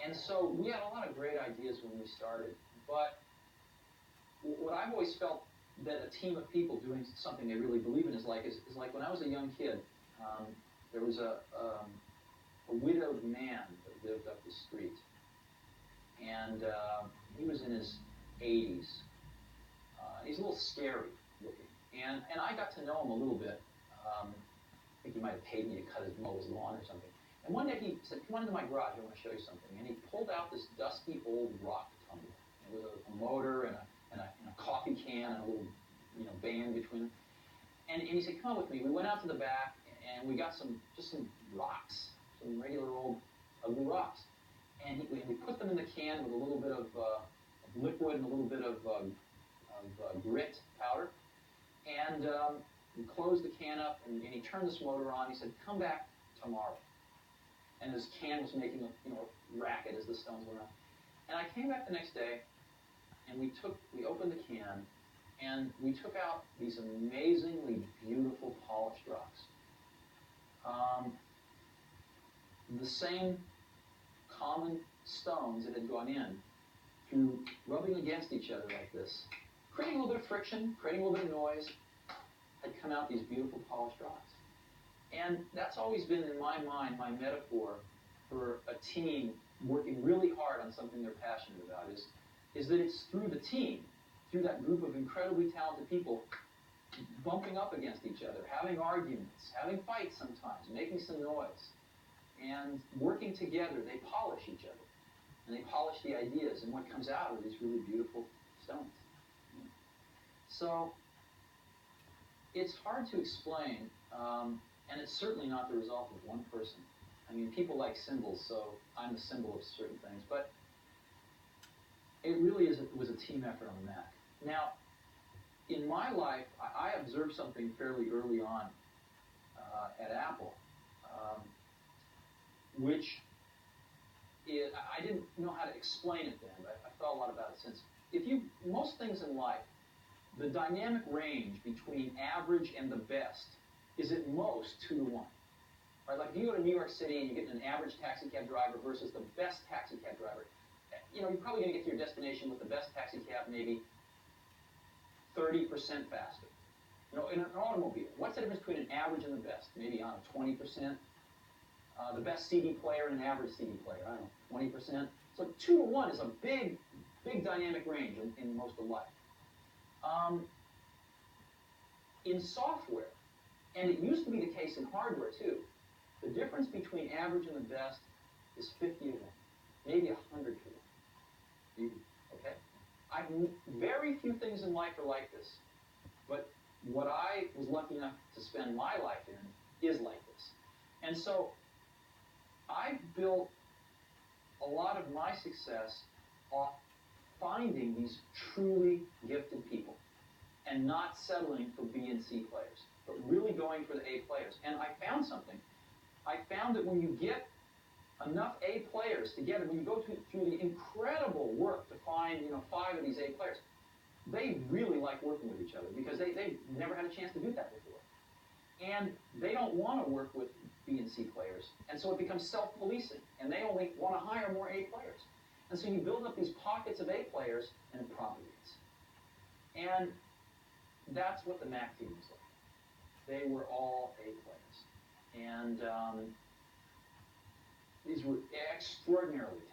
And so we had a lot of great ideas when we started, but what I've always felt that a team of people doing something they really believe in is like when I was a young kid, there was a widowed man that lived up the street, and he was in his 80s. He's a little scary looking, and I got to know him a little bit. I think he might have paid me to mow his lawn or something. And one day he said, "Come on into my garage, I want to show you something." And he pulled out this dusty old rock tumbler. It was a motor and a coffee can and a little band between them. And he said, "Come on with me." We went out to the back and we got some rocks, some regular old ugly rocks. And we put them in the can with a little bit of liquid and a little bit of grit powder. And we closed the can up and he turned this motor on. He said, "Come back tomorrow." And his can was making a racket as the stones went on. And I came back the next day, and we opened the can, and we took out these amazingly beautiful polished rocks. The same common stones that had gone in through rubbing against each other like this, creating a little bit of friction, creating a little bit of noise, had come out these beautiful polished rocks. And that's always been, in my mind, my metaphor for a team working really hard on something they're passionate about, is that it's through the team, through that group of incredibly talented people, bumping up against each other, having arguments, having fights sometimes, making some noise, and working together, they polish each other, and they polish the ideas, and what comes out are these really beautiful stones. So it's hard to explain, and it's certainly not the result of one person. I mean, people like symbols, so I'm the symbol of certain things, but it really was a team effort on the Mac. Now, in my life, I observed something fairly early on at Apple, which I didn't know how to explain it then, but I thought a lot about it since. Most things in life, the dynamic range between average and the best is at most 2 to 1. Right? Like if you go to New York City and you get an average taxi cab driver versus the best taxi cab driver, you're probably going to get to your destination with the best taxi cab maybe 30% faster. In an automobile, what's the difference between an average and the best? Maybe, 20%. The best CD player and an average CD player, 20%. So 2 to 1 is a big, big dynamic range in most of life. In software, and it used to be the case in hardware too, the difference between average and the best is 50 to 1, maybe 100 to 1. Okay? Very few things in life are like this, but what I was lucky enough to spend my life in is like this. And so I built a lot of my success off finding these truly gifted people and not settling for B and C players, but really going for the A players. And I found something. I found that when you get enough A players together, when you go through the incredible work to find 5 of these A players, they really like working with each other because they've never had a chance to do that before. And they don't want to work with B and C players. And so it becomes self-policing, and they only want to hire more A players. And so you build up these pockets of A players, and it propagates. And that's what the Mac team was like. They were all A players. And these were extraordinarily